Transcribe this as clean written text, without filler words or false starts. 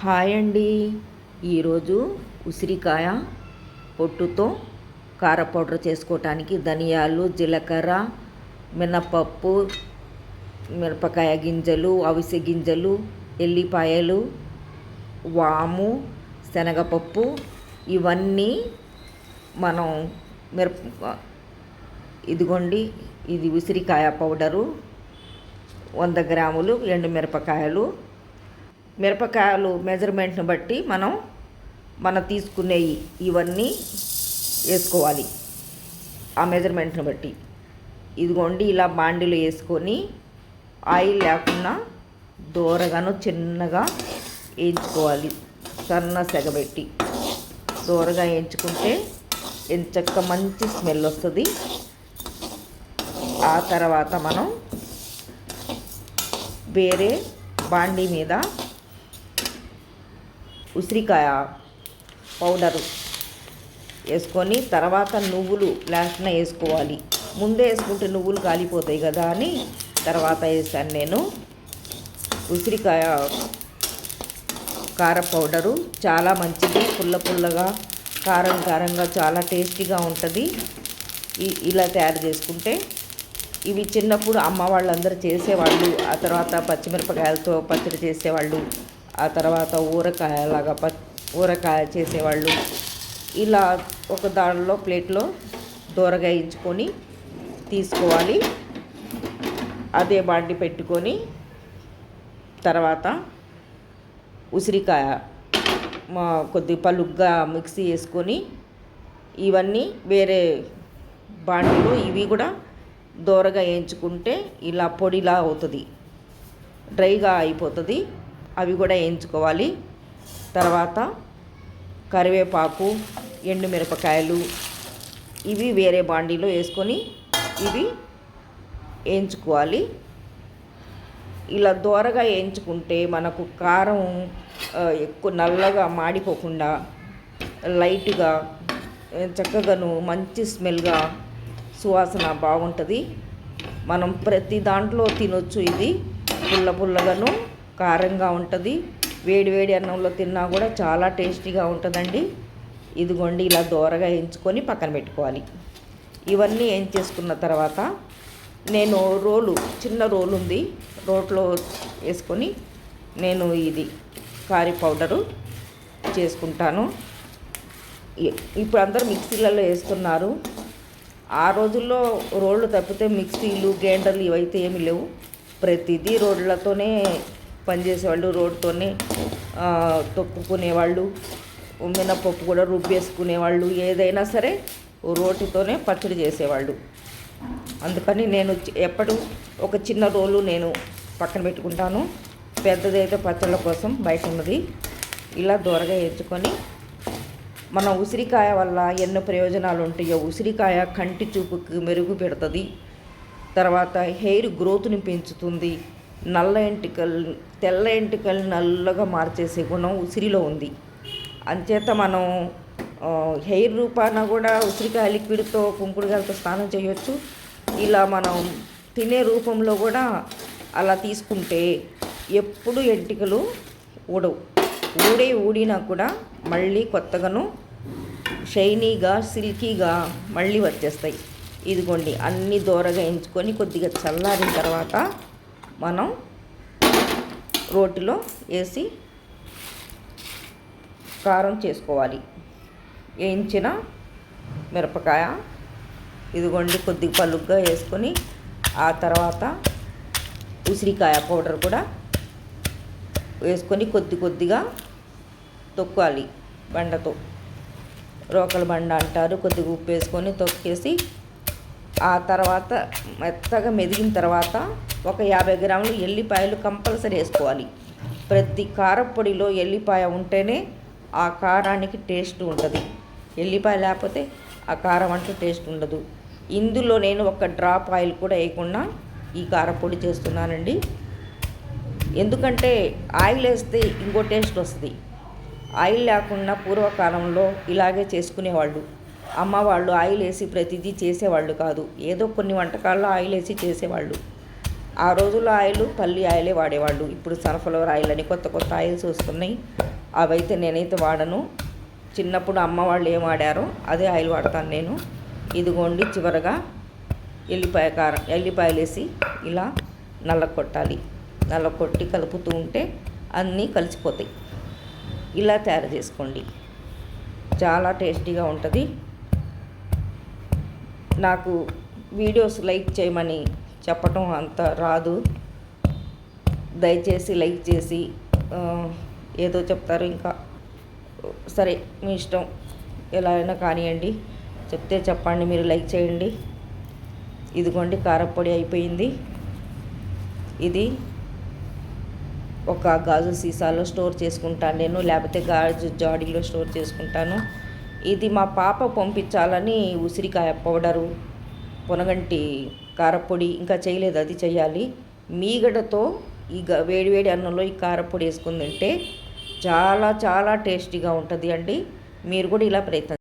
Hi అండి. ఈరోజు ఉసిరికాయ పొట్టుతో కార పౌడర్ చేసుకోవటానికి ధనియాలు, జీలకర్ర, మినపప్పు, మిరపకాయ గింజలు, అవిసె గింజలు, ఎల్లిపాయలు, వాము, శనగపప్పు ఇవన్నీ మనం ఇదిగోండి. ఇది ఉసిరికాయ పౌడరు 100 గ్రాములు, ఎండుమిరపకాయలు. మిరపకాయలు మెజర్మెంట్ని బట్టి మనం తీసుకునే ఇవన్నీ వేసుకోవాలి. ఆ మెజర్మెంట్ని బట్టి ఇదిగోండి ఇలా బాండిలో వేసుకొని ఆయిల్ లేకుండా దూరగాను చిన్నగా వేయించుకోవాలి. సన్న సెగబెట్టి దూరగా వేయించుకుంటే ఎంచక్క మంచి స్మెల్ వస్తుంది. ఆ తర్వాత మనం వేరే బాండీ మీద ఉసిరికాయ పౌడరు వేసుకొని తర్వాత నువ్వులు లాస్ట్న వేసుకోవాలి. ముందే వేసుకుంటే నువ్వులు కాలిపోతాయి కదా అని తర్వాత వేసాను నేను. ఉసిరికాయ కార పౌడరు చాలా మంచిది. పుల్లగా కారంగా చాలా టేస్టీగా ఉంటుంది. ఇలా తయారు చేసుకుంటే ఇవి చిన్నప్పుడు అమ్మ వాళ్ళందరూ చేసేవాళ్ళు. ఆ తర్వాత పచ్చిమిరపకాయలతో పచ్చడి చేసేవాళ్ళు. ఆ తర్వాత ఊరకాయ చేసేవాళ్ళు. ఇలా ఒక దానిలో ప్లేట్లో దూరగా వేయించుకొని తీసుకోవాలి. అదే బాండి పెట్టుకొని తర్వాత ఉసిరికాయ కొద్ది పలుగ్గా మిక్సీ వేసుకొని ఇవన్నీ వేరే బాండిలో ఇవి కూడా దూరగా వేయించుకుంటే ఇలా పొడిలా అవుతుంది, డ్రైగా అయిపోతుంది. అవి కూడా వేయించుకోవాలి. తర్వాత కరివేపాకు, ఎండుమిరపకాయలు ఇవి వేరే బాండీలో వేసుకొని ఇవి వేయించుకోవాలి. ఇలా దూరగా వేయించుకుంటే మనకు కారం ఎక్కువ నల్లగా మాడిపోకుండా లైట్గా చక్కగాను మంచి స్మెల్గా సువాసన బాగుంటుంది. మనం ప్రతి దాంట్లో తినొచ్చు. ఇది పుల్లగాను కారంగా ఉంటుంది. వేడి అన్నంలో తిన్నా కూడా చాలా టేస్టీగా ఉంటుందండి. ఇదిగోండి ఇలా దూరగా వేయించుకొని పక్కన పెట్టుకోవాలి. ఇవన్నీ వేయించేసుకున్న తర్వాత నేను చిన్న రోలు ఉంది, రోట్లో వేసుకొని నేను ఇది కారీ పౌడరు చేసుకుంటాను. ఇప్పుడు అందరూ మిక్సీలలో వేస్తున్నారు. ఆ రోజుల్లో రోళ్ళు తప్పితే మిక్సీలు, గ్రైండర్లు ఇవైతే ఏమీ లేవు. ప్రతిదీ రోడ్లతోనే పనిచేసేవాళ్ళు, రోడ్తోనే తొక్కుకునేవాళ్ళు. మినపప్పు కూడా రుబ్బేసుకునేవాళ్ళు. ఏదైనా సరే రోటితోనే పచ్చడి చేసేవాళ్ళు. అందుకని నేను ఎప్పుడు ఒక చిన్న రోలు నేను పక్కన పెట్టుకుంటాను. పెద్దదైతే పచ్చళ్ళ కోసం బయట ఉన్నది. ఇలా దూరగా వేయించుకొని మన ఉసిరికాయ వల్ల ఎన్నో ప్రయోజనాలు ఉంటాయో. ఉసిరికాయ కంటి చూపుకి మెరుగు పెడుతుంది. తర్వాత హెయిర్ గ్రోత్ని పెంచుతుంది. తెల్ల ఎంటికలు నల్లగా మార్చేసే గుణం ఉసిరిలో ఉంది. అంచేత మనం హెయిర్ రూపాన కూడా ఉసిరికాయ లిక్విడ్తో కుంకుడుకాయలతో స్నానం చేయొచ్చు. ఇలా మనం తినే రూపంలో కూడా అలా తీసుకుంటే ఎప్పుడు ఎంటికలు ఊడినా కూడా మళ్ళీ కొత్తగాను షైనీగా సిల్కీగా మళ్ళీ వచ్చేస్తాయి. ఇదిగోండి అన్నీ దూరగా వేయించుకొని కొద్దిగా చల్లారిన తర్వాత మనం రోటిలో వేసి కారం చేసుకోవాలి. వేయించిన మిరపకాయ ఇదిగోండి కొద్దిగా పలుగ్గా వేసుకొని ఆ తర్వాత ఉసిరికాయ పౌడర్ కూడా వేసుకొని కొద్దిగా తొక్కాలి బండతో. రోకల బండ అంటారు. కొద్దిగా ఉప్పు వేసుకొని తొక్కేసి ఆ తర్వాత మెత్తగా మెదిగిన తర్వాత ఒక 50 గ్రాములు ఎల్లిపాయలు కంపల్సరీ వేసుకోవాలి. ప్రతి కారపొడిలో ఎల్లిపాయ ఉంటేనే ఆ కారానికి టేస్ట్ ఉంటుంది. ఎల్లిపాయ లేకపోతే ఆ కారం అంటే టేస్ట్ ఉండదు. ఇందులో నేను ఒక డ్రాప్ ఆయిల్ కూడా వేయకుండా ఈ కారపొడి చేస్తున్నానండి. ఎందుకంటే ఆయిల్ వేస్తే ఇంకో టేస్ట్ వస్తుంది. ఆయిల్ లేకుండా పూర్వకాలంలో ఇలాగే చేసుకునేవాళ్ళు. అమ్మ వాళ్ళు ఆయిల్ వేసి ప్రతిదీ చేసేవాళ్ళు కాదు. ఏదో కొన్ని వంటకాల్లో ఆయిల్ వేసి చేసేవాళ్ళు. ఆ రోజుల్లో ఆయిల్ పల్లి ఆయిలే వాడేవాళ్ళు. ఇప్పుడు సన్ఫ్లవర్ ఆయిల్ అని కొత్త కొత్త ఆయిల్స్ వస్తున్నాయి. అవైతే నేనైతే వాడను. చిన్నప్పుడు అమ్మ వాళ్ళు ఏం వాడారో అదే ఆయిల్ వాడతాను నేను. ఇదిగోండి చివరగా ఎల్లిపాయలు వేసి ఇలా నల్లకొట్టాలి. నల్లకొట్టి కలుపుతూ ఉంటే అన్నీ కలిసిపోతాయి. ఇలా తయారు చేసుకోండి, చాలా టేస్టీగా ఉంటుంది. నాకు వీడియోస్ లైక్ చేయమని చెప్పటం అంత రాదు. దయచేసి లైక్ చేసి ఏదో చెప్తారు, ఇంకా సరే మీ ఇష్టం, ఎలా అయినా కానివ్వండి. చెప్తే చెప్పండి, మీరు లైక్ చేయండి. ఇదిగోండి కారప్పొడి అయిపోయింది. ఇది ఒక గాజు సీసాలో స్టోర్ చేసుకుంటాను నేను, లేకపోతే గాజు జాడీలో స్టోర్ చేసుకుంటాను. ఇది మా పాప పంపించాలని ఉసిరికాయ పౌడరు, పొనగంటి కారప్పొడి ఇంకా చేయలేదు, అది చేయాలి. మీగడతో ఈ వేడివేడి అన్నంలో ఈ కారప్పొడి వేసుకుని తింటే చాలా చాలా టేస్టీగా ఉంటుంది అండి. మీరు కూడా ఇలా ప్రయత్నం